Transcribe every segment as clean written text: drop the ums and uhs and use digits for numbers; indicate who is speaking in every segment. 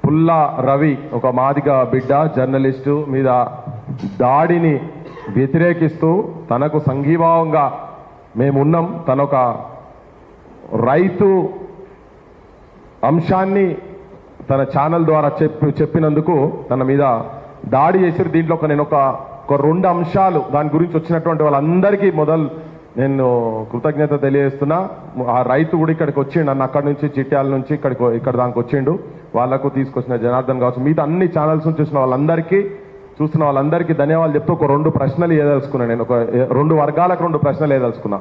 Speaker 1: పుల్లా రవి ఒక మాదిగ బిడ్డ జర్నలిస్టు మీద దాడిని వ్యతిరేకిస్తూ తనకు సంఘీభావంగా మేమున్నాం, తనొక రైతు అంశాన్ని తన ఛానల్ ద్వారా చెప్పినందుకు తన మీద దాడి చేశారు. దీంట్లో నేను ఒక 2 అంశాలు దాని గురించి వచ్చినటువంటి వాళ్ళందరికీ నేను కృతజ్ఞత తెలియజేస్తున్నా. ఆ రైతు కూడా ఇక్కడికి వచ్చిండు, నన్ను అక్కడి నుంచి చిట్యాల నుంచి ఇక్కడ దానికి వచ్చిండు. వాళ్ళకు తీసుకొచ్చిన జనార్దన్ కావచ్చు, మిగతా అన్ని ఛానల్స్ నుంచి చూసిన వాళ్ళందరికీ ధన్యవాదాలు చెప్తూ ఒక 2 ప్రశ్నలు వేయదలుచుకున్నా. నేను ఒక 2 వర్గాలకు 2 ప్రశ్నలు వేయదలుచుకున్నా.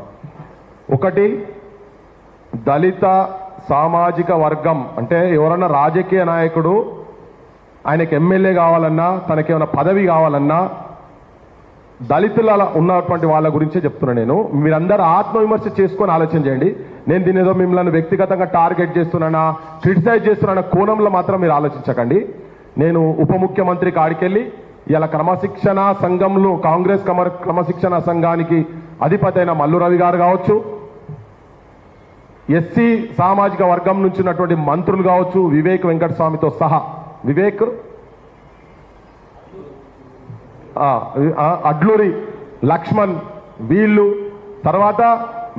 Speaker 1: ఒకటి, దళిత సామాజిక వర్గం అంటే ఎవరన్నా రాజకీయ నాయకుడు ఆయనకి ఎమ్మెల్యే కావాలన్నా తనకేమైనా పదవి కావాలన్నా దళితుల ఉన్నటువంటి వాళ్ళ గురించే చెప్తున్నా. మీరందరూ ఆత్మవిమర్శ చేసుకొని ఆలోచన చేయండి. నేను దీని ఏదో మిమ్మల్ని వ్యక్తిగతంగా టార్గెట్ చేస్తున్నానా, క్రిటిసైజ్ చేస్తున్నానా కోణంలో మాత్రం మీరు ఆలోచించకండి. నేను ఉప ముఖ్యమంత్రి కాడికెళ్ళి ఇలా క్రమశిక్షణ సంఘంలో కాంగ్రెస్ క్రమశిక్షణ సంఘానికి అధిపతి అయిన మల్లు రవి గారు కావచ్చు, ఎస్సీ సామాజిక వర్గం నుంచి ఉన్నటువంటి మంత్రులు కావచ్చు, వివేక్ వెంకటస్వామితో సహా, వివేక్ అడ్లూరి లక్ష్మణ్, వీళ్ళు తర్వాత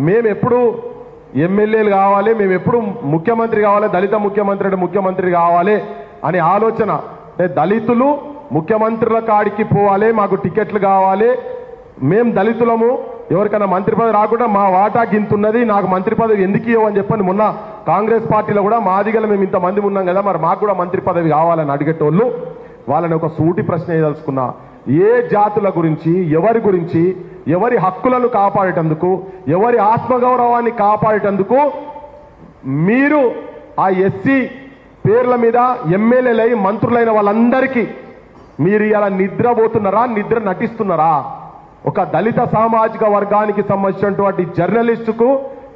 Speaker 1: మేము ఎప్పుడు ఎమ్మెల్యేలు కావాలి, మేము ఎప్పుడు ముఖ్యమంత్రి కావాలి, దళిత ముఖ్యమంత్రి అంటే ముఖ్యమంత్రి కావాలి అనే ఆలోచన. దళితులు ముఖ్యమంత్రుల కాడికి పోవాలి, మాకు టికెట్లు కావాలి, మేము దళితులము, ఎవరికైనా మంత్రి పదవి రాకుండా మా వాటా గింతున్నది, నాకు మంత్రి పదవి ఎందుకు ఇవ్వవు అని చెప్పని మొన్న కాంగ్రెస్ పార్టీలో కూడా మాదిగలు మేము ఇంతమంది ఉన్నాం కదా, మరి మాకు కూడా మంత్రి పదవి కావాలని అడిగేటోళ్ళు. వాళ్ళని ఒక సూటి ప్రశ్న వేయదలుచుకున్నా. ఏ జాతుల గురించి, ఎవరి గురించి, ఎవరి హక్కులను కాపాడేటందుకు, ఎవరి ఆత్మగౌరవాన్ని కాపాడేటందుకు మీరు ఆ ఎస్సీ పేర్ల మీద ఎమ్మెల్యేలై మంత్రులైన వాళ్ళందరికీ మీరు ఇలా నిద్రపోతున్నారా, నిద్ర నటిస్తున్నారా? ఒక దళిత సామాజిక వర్గానికి సంబంధించినటువంటి జర్నలిస్టుకు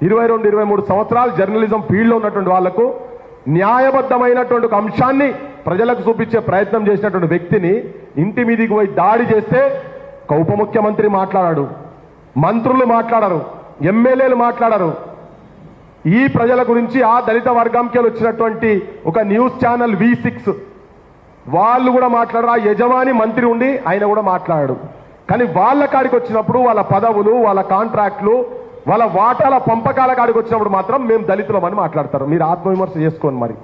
Speaker 1: 22-23 సంవత్సరాలు జర్నలిజం ఫీల్డ్లో ఉన్నటువంటి వాళ్లకు న్యాయబద్ధమైనటువంటి ఒక అంశాన్ని ప్రజలకు చూపించే ప్రయత్నం చేసినటువంటి వ్యక్తిని ఇంటి మీదికి పోయి దాడి చేస్తే ఒక ఉప ముఖ్యమంత్రి మాట్లాడాడు, మంత్రులు మాట్లాడరు, ఎమ్మెల్యేలు మాట్లాడరు. ఈ ప్రజల గురించి ఆ దళిత వర్గంకి వచ్చినటువంటి ఒక న్యూస్ ఛానల్ V6 వాళ్ళు కూడా మాట్లాడరు. ఆ యజమాని మంత్రి ఉండి ఆయన కూడా మాట్లాడాడు. కానీ వాళ్ళ కాడికి వచ్చినప్పుడు వాళ్ళ పదవులు, వాళ్ళ కాంట్రాక్ట్లు, వాళ్ళ వాటాల పంపకాల కాడికి వచ్చినప్పుడు మాత్రం మేము దళితులమని మాట్లాడతారు. మీరు ఆత్మవిమర్శ చేసుకోండి. మరి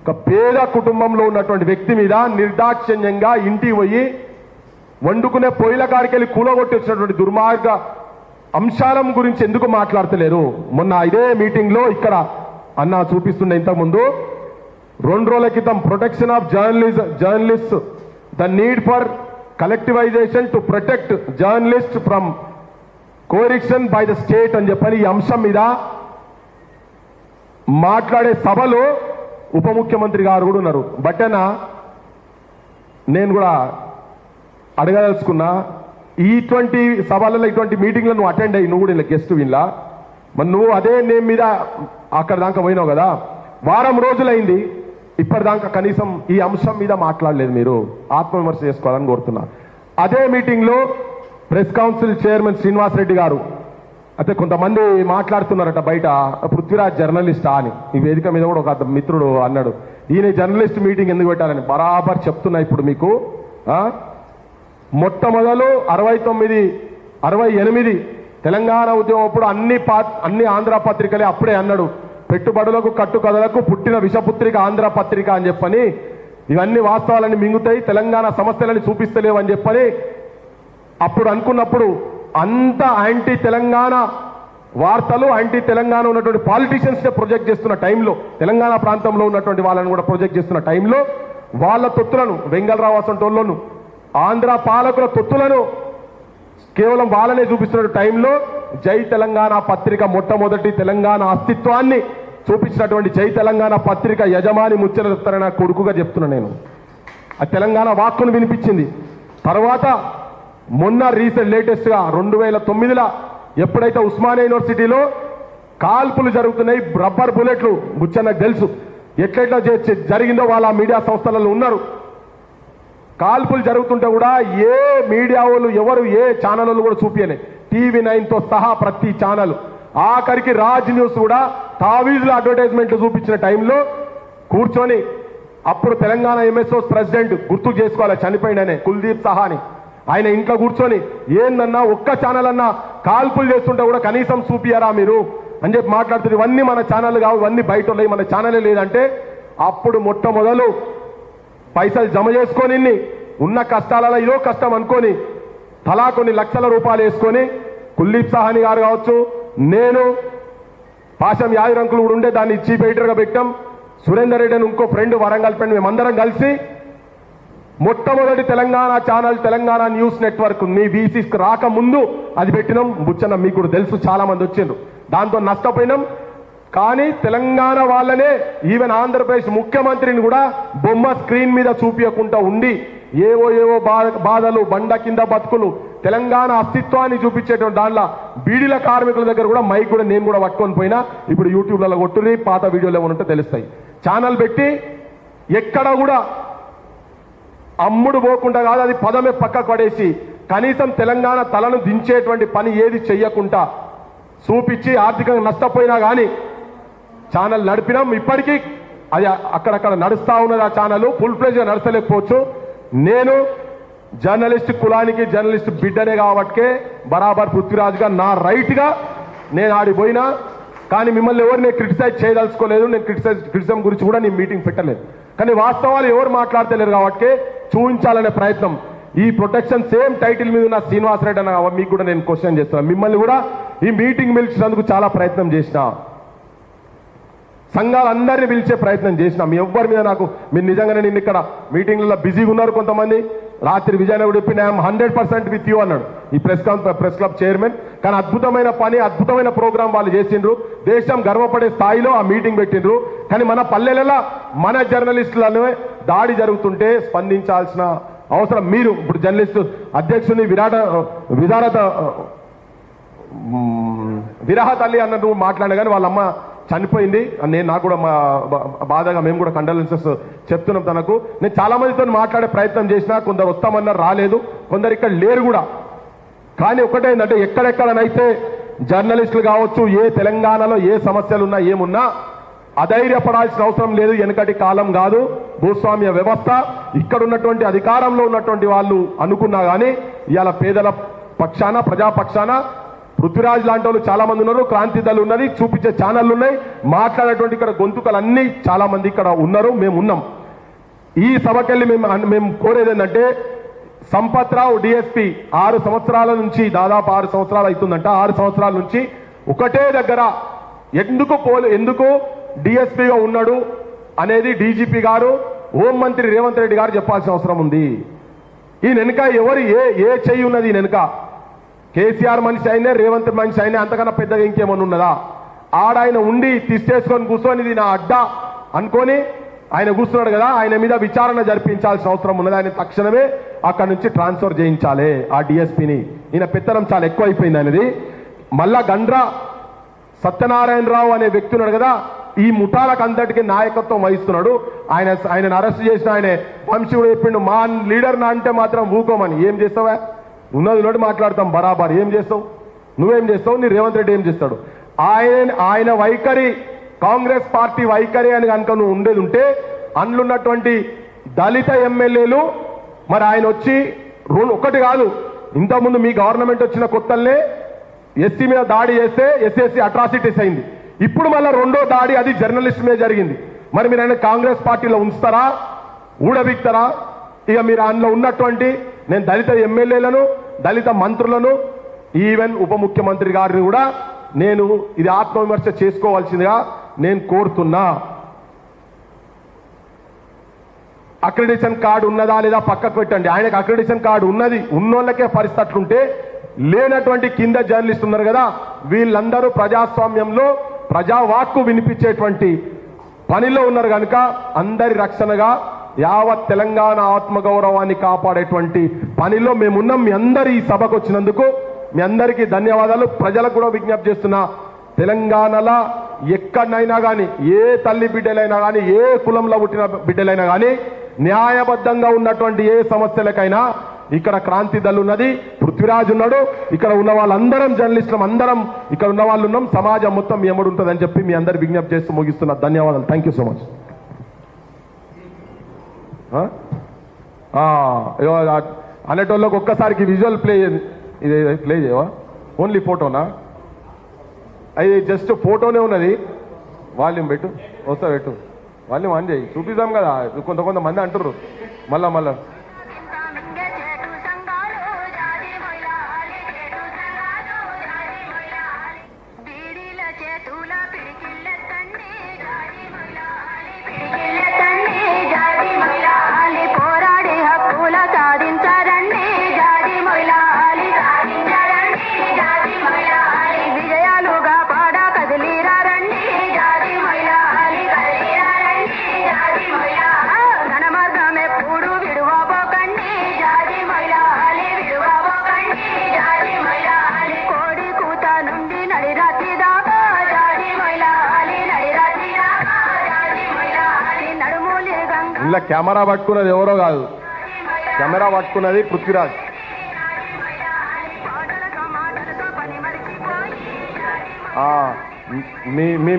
Speaker 1: ఒక పేద కుటుంబంలో ఉన్నటువంటి వ్యక్తి మీద నిర్దాక్షిణ్యంగా ఇంటికి పోయి వండుకునే పొయ్యిల కాడికి వెళ్ళి కూలగొట్టి వచ్చినటువంటి దుర్మార్గ అంశాల గురించి ఎందుకు మాట్లాడతలేరు? మొన్న ఇదే మీటింగ్లో ఇక్కడ అన్న చూపిస్తుండే ఇంతకుముందు 2 రోజుల క్రితం protection of journalist the need for collectivization to protect journalist from coercion by the state అని చెప్పని ఈ అంశం మీద మాట్లాడే సభలో ఉప ముఖ్యమంత్రి గారు కూడా ఉన్నారు. బట్టేనా నేను కూడా అడగదలుచుకున్నా, ఇటువంటి సభలలో ఇటువంటి మీటింగ్లో నువ్వు అటెండ్ అయ్యి నువ్వు కూడా ఇలా గెస్ట్ వినలా, మరి నువ్వు అదే నేమ్ మీద అక్కడ దాకా పోయినావు కదా, వారం రోజులైంది ఇప్పటిదాకా కనీసం ఈ అంశం మీద మాట్లాడలేదు. మీరు ఆత్మవిమర్శ చేసుకోవాలని కోరుతున్నా. అదే మీటింగ్లో press council chairman Srinivas Reddy గారు అయితే కొంతమంది మాట్లాడుతున్నారట బయట, పృథ్వీరాజ్ జర్నలిస్టా అని. ఈ వేదిక మీద కూడా ఒక మిత్రుడు అన్నాడు, ఈయన జర్నలిస్ట్ మీటింగ్ ఎందుకు పెట్టాలని. బరాబర్ చెప్తున్నా ఇప్పుడు మీకు. మొట్టమొదలు 68 తెలంగాణ ఉద్యమం అప్పుడు అన్ని ఆంధ్ర పత్రికలే అప్పుడే అన్నాడు, పెట్టుబడులకు కట్టుకథలకు పుట్టిన విషపుత్రిక ఆంధ్ర పత్రిక అని చెప్పని, ఇవన్నీ వాస్తవాలన్నీ మింగుతాయి, తెలంగాణ సమస్యలని చూపిస్తలేవు అని చెప్పని అప్పుడు అనుకున్నప్పుడు అంత యాంటీ తెలంగాణ వార్తలు, యాంటీ తెలంగాణ ఉన్నటువంటి పాలిటీషియన్స్నే ప్రొజెక్ట్ చేస్తున్న టైంలో, తెలంగాణ ప్రాంతంలో ఉన్నటువంటి వాళ్ళని కూడా ప్రొజెక్ట్ చేస్తున్న టైంలో వాళ్ళ తొత్తులను, వెంగళరావు అసంటోళ్ళను, ఆంధ్ర పాలకుల తొత్తులను కేవలం వాళ్ళనే చూపిస్తున్న టైంలో జై తెలంగాణ పత్రిక మొట్టమొదటి తెలంగాణ అస్తిత్వాన్ని చూపించినటువంటి జై తెలంగాణ పత్రిక యజమాని ముచ్చట కొడుకుగా చెప్తున్నా నేను. ఆ తెలంగాణ వాక్కును వినిపించింది. తర్వాత మొన్న లేటెస్ట్గా 2009లో ఎప్పుడైతే ఉస్మానియా యూనివర్సిటీలో కాల్పులు జరుగుతున్నాయి, రబ్బర్ బుల్లెట్లు, ముచ్చన్నకు తెలుసు ఎట్లెట్లా జరిగిందో, వాళ్ళ మీడియా సంస్థలలో ఉన్నారు. కాల్పులు జరుగుతుంటే కూడా ఏ మీడియా వాళ్ళు ఎవరు ఏ ఛానల్ కూడా చూపించలే, TV9తో సహా ప్రతి ఛానల్ ఆఖరికి రాజ్ న్యూస్ కూడా తావీజుల అడ్వర్టైజ్మెంట్లు చూపించిన టైంలో కూర్చొని అప్పుడు తెలంగాణ ఎంఎస్ఓస్ ప్రెసిడెంట్ గుర్తు చేసుకోవాలి చనిపోయిందనే కుల్దీప్ సహాని ఆయన ఇంట్లో కూర్చొని ఏందన్నా ఒక్క ఛానల్ అన్నా కాల్పులు చేస్తుంటే కూడా కనీసం చూపియారా మీరు అని చెప్పి మాట్లాడుతుంది. ఇవన్నీ మన ఛానల్ కావు, ఇవన్నీ బయట ఉన్నాయి, మన ఛానలే లేదంటే అప్పుడు మొట్టమొదలు పైసలు జమ చేసుకొని ఉన్న కష్టాలలో ఇదో కష్టం అనుకొని తలా కొన్ని లక్షల రూపాయలు వేసుకొని కుల్దీప్ సహాని గారు కావచ్చు, నేను పాశం యాదిరంకులు కూడా ఉండే దాన్ని చీఫ్ ఎడిటర్గా పెట్టాం, సురేందర్ రెడ్డి అని ఇంకో ఫ్రెండ్ వరంగల్ ఫ్రెండ్, మేమందరం కలిసి మొట్టమొదటి Telangana channel Telangana news network మీ బీసీకి రాకముందు అది పెట్టినాం. బుచ్చన్న మీకు కూడా తెలుసు, చాలా మంది వచ్చిండ్రు, దాంతో నష్టపోయినాం. కానీ తెలంగాణ వాళ్ళనే ఈవెన్ ఆంధ్రప్రదేశ్ ముఖ్యమంత్రిని కూడా బొమ్మ స్క్రీన్ మీద చూపించకుండా ఉండి ఏవో బాధలు బండ కింద బతుకులు తెలంగాణ అస్తిత్వాన్ని చూపించేటువంటి దాంట్లో బీడీల కార్మికుల దగ్గర కూడా మైక్ కూడా నేను కూడా పట్టుకొని పోయినా. ఇప్పుడు యూట్యూబ్లలో కొట్టుని పాత వీడియోలు ఏమైనా ఉంటే తెలుస్తాయి. ఛానల్ పెట్టి ఎక్కడ కూడా అమ్ముడు పోకుండా కాదు, అది పదమే పక్కకు పడేసి కనీసం తెలంగాణ తలను దించేటువంటి పని ఏది చెయ్యకుండా చూపించి ఆర్థికంగా నష్టపోయినా కానీ ఛానల్ నడిపినాం. ఇప్పటికీ అది అక్కడక్కడ నడుస్తూ ఉన్నది. ఆ ఛానల్ ఫుల్ ఫ్లెజ్గా నడచలేకపోవచ్చు. నేను జర్నలిస్ట్ కులానికి జర్నలిస్ట్ బిడ్డనే కాబట్టే బరాబర్ పృథ్వీరాజ్గా నా రైట్గా నేను ఆడిపోయినా. కానీ మిమ్మల్ని ఎవరు నేను క్రిటిసైజ్ చేయదలుచుకోలేదు, నేను క్రిటిసిజం గురించి కూడా నేను మీటింగ్ పెట్టలేదు. కానీ వాస్తవాలు ఎవరు మాట్లాడతలేరు కాబట్టి చూపించాలనే ప్రయత్నం. ఈ ప్రొటెక్షన్ సేమ్ టైటిల్ మీద ఉన్న శ్రీనివాసరెడ్డి అన్న మీకు కూడా నేను క్వశ్చన్ చేస్తాను. మిమ్మల్ని కూడా ఈ మీటింగ్ పిలిచినందుకు చాలా ప్రయత్నం చేసిన, సంఘాలందరినీ పిలిచే ప్రయత్నం చేసిన. మీ ఎవ్వరి మీద నాకు మీరు నిజంగానే నిన్న ఇక్కడ మీటింగ్లలో బిజీగా ఉన్నారు కొంతమంది. రాత్రి విజయనగరం చెప్పి నేను 100% విత్ యూ అన్నాడు ఈ ప్రెస్ క్లబ్ చైర్మన్. కానీ అద్భుతమైన పని, అద్భుతమైన ప్రోగ్రాం వాళ్ళు చేసిండ్రు. దేశం గర్వపడే స్థాయిలో ఆ మీటింగ్ పెట్టిండ్రు. కానీ మన పల్లెలలో మన జర్నలిస్టులను దాడి జరుగుతుంటే స్పందించాల్సిన అవసరం మీరు ఇప్పుడు జర్నలిస్టు అధ్యక్షుని విరహ తల్లి అన్నట్టు మాట్లాడినా కానీ వాళ్ళమ్మ చనిపోయింది. నేను నాకు కూడా బాధగా మేము కూడా కండోలెన్సెస్ చెప్తున్నాం తనకు. నేను చాలా మందితో మాట్లాడే ప్రయత్నం చేసినా కొందరు వస్తామన్నారు, రాలేదు, కొందరు ఇక్కడ లేరు కూడా. కానీ ఒకటేంటంటే ఎక్కడెక్కడనైతే జర్నలిస్టులు కావచ్చు, ఏ తెలంగాణలో ఏ సమస్యలున్నా ఏమున్నా అధైర్యపడాల్సిన అవసరం లేదు. వెనకటి కాలం కాదు, భూస్వామ్య వ్యవస్థ. ఇక్కడ ఉన్నటువంటి అధికారంలో ఉన్నటువంటి వాళ్ళు అనుకున్నా కానీ ఇవాళ పేదల పక్షాన ప్రజాపక్షాన పృథ్వీరాజ్ లాంటి వాళ్ళు చాలా మంది ఉన్నారు, క్రాంతి దళ ఉన్నది, చూపించే ఛానళ్ళు ఉన్నాయి, మాట్లాడేటువంటి ఇక్కడ గొంతుకలు అన్నీ చాలా మంది ఇక్కడ ఉన్నారు, మేము ఉన్నాం. ఈ సభకెళ్ళి మేము కోరేది ఏంటంటే సంపత్ రావు డిఎస్పీ 6 సంవత్సరాల నుంచి దాదాపు 6 సంవత్సరాలు అవుతుందంట. 6 సంవత్సరాల నుంచి ఒకటే దగ్గర ఎందుకు డిఎస్పీగా ఉన్నాడు అనేది డీజీపీ గారు, హోంమంత్రి రేవంత్ రెడ్డి గారు చెప్పాల్సిన అవసరం ఉంది. ఈ వెనుక ఎవరు ఏ చెయ్యి ఉన్నది? ఈ వెనుక కేసీఆర్ మనిషి అయినా రేవంత్ మనిషి అయినా అంతకన్నా పెద్దగా ఇంకేమన్నా ఉన్నదా? ఆడాయన ఉండి తీసేసుకొని కూర్చొని ఇది నా అడ్డా అనుకొని ఆయన కూర్చున్నాడు కదా, ఆయన మీద విచారణ జరిపించాల్సిన అవసరం ఉన్నది. ఆయన తక్షణమే అక్కడి నుంచి ట్రాన్స్ఫర్ చేయించాలి ఆ డిఎస్పీని. ఈయన పెత్తనం చాలా ఎక్కువ అయిపోయింది ఆయనది. మళ్ళా గండ్రా సత్యనారాయణరావు అనే వ్యక్తి ఉన్నాడు కదా, ఈ ముఠాలకు అంతటికి నాయకత్వం వహిస్తున్నాడు. ఆయనను అరెస్ట్ చేసిన ఆయన వంశీయుడు చెప్పిండు, మా లీడర్ నా అంటే మాత్రం ఊకోమని. ఏం చేస్తావా? ఉన్నది మాట్లాడతాం బరాబర్. ఏం చేస్తావు? నువ్వేం చేస్తావు? నీ రేవంత్ రెడ్డి ఏం చేస్తాడు? ఆయన వైఖరి కాంగ్రెస్ పార్టీ వైఖరి అని కనుక నువ్వు ఉండేది ఉంటే అందులున్నటువంటి దళిత ఎమ్మెల్యేలు మరి ఆయన వచ్చి ఒకటి కాదు, ఇంతకుముందు మీ గవర్నమెంట్ వచ్చిన కొత్తల్నే ఎస్సీ మీద దాడి చేస్తే ఎస్ఎస్సీ అట్రాసిటీస్ అయింది. ఇప్పుడు మళ్ళీ రెండో దాడి అది జర్నలిస్ట్ మీద జరిగింది. మరి మీరు ఆయన కాంగ్రెస్ పార్టీలో ఉంచుతారా, ఊడబిక్తారా? ఇక మీరు అందులో ఉన్నటువంటి నేను దళిత ఎమ్మెల్యేలను, దళిత మంత్రులను, ఈవెన్ ఉప ముఖ్యమంత్రి గారిని కూడా నేను ఇది ఆత్మవిమర్శ చేసుకోవాల్సిందిగా నేను కోరుతున్నా. అక్రెడిషన్ కార్డు ఉన్నదా లేదా పక్కకు పెట్టండి. ఆయనకు అక్రెడిషన్ కార్డు ఉన్నది, ఉన్నోళ్ళకే పరిస్థితి అట్లుంటే లేనటువంటి కింద జర్నలిస్ట్ ఉన్నారు కదా, వీళ్ళందరూ ప్రజాస్వామ్యంలో ప్రజావాక్కు వినిపించేటువంటి పనిలో ఉన్నారు కనుక అందరి రక్షణగా యావత్ తెలంగాణ ఆత్మగౌరవాన్ని కాపాడేటువంటి పనిలో మేమున్నాం. మీ అందరి ఈ సభకు వచ్చినందుకు మీ అందరికీ ధన్యవాదాలు. ప్రజలకు కూడా విజ్ఞప్తి చేస్తున్నా, తెలంగాణలో ఎక్కడైనా కానీ ఏ తల్లి బిడ్డలైనా కానీ ఏ కులంలో పుట్టిన బిడ్డలైనా కానీ న్యాయబద్ధంగా ఉన్నటువంటి ఏ సమస్యలకైనా ఇక్కడ క్రాంతి దళ్ ఉన్నది, పృథ్వీరాజ్ ఉన్నాడు, ఇక్కడ ఉన్న వాళ్ళందరం జర్నలిస్టులం, అందరం ఇక్కడ ఉన్న వాళ్ళు ఉన్నాం, సమాజం మొత్తం మీ ఎమ్మడి ఉంటుందని చెప్పి మీ అందరు విజ్ఞప్తి చేస్తూ ముగిస్తున్నా. ధన్యవాదాలు. Thank you so much. అనేటోళ్ళకి ఒక్కసారికి విజువల్ ప్లే ఇది ప్లే చేయవా? ఓన్లీ ఫోటోనా? అది జస్ట్ ఫోటోనే ఉన్నది. వాల్యూమ్ పెట్టు, వస్తా పెట్టు, వాల్యూమ్ ఆన్ చేయి, చూపిద్దాం కదా. కొంతమంది అంటారు మళ్ళా ఇలా కెమెరా పట్టుకున్నది ఎవరో కాదు, కెమెరా పట్టుకున్నది పృథ్వీరాజ్.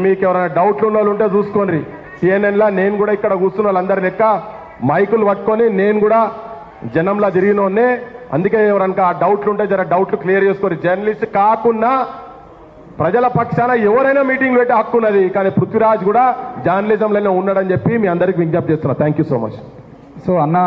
Speaker 1: మీకు ఎవరైనా డౌట్లు ఉన్న వాళ్ళు ఉంటే చూసుకోండి. సిఎన్ఎన్లా నేను కూడా ఇక్కడ కూర్చున్న వాళ్ళందరి లెక్క మైకులు పట్టుకొని నేను కూడా జనంలా తిరిగినోనే. అందుకే ఎవరన్నా ఆ డౌట్లు ఉంటే జర డౌట్లు క్లియర్ చేసుకోండి. జర్నలిస్ట్ కాకుండా ప్రజల పక్షాన ఎవరైనా మీటింగ్ పెట్టే హక్కు ఉన్నది, కానీ పృథ్వీరాజ్ కూడా జర్నలిజంలోనే ఉన్నాడని చెప్పి మీ అందరికి విజ్ఞప్తి చేస్తున్నా. Thank you so much.
Speaker 2: So అన్న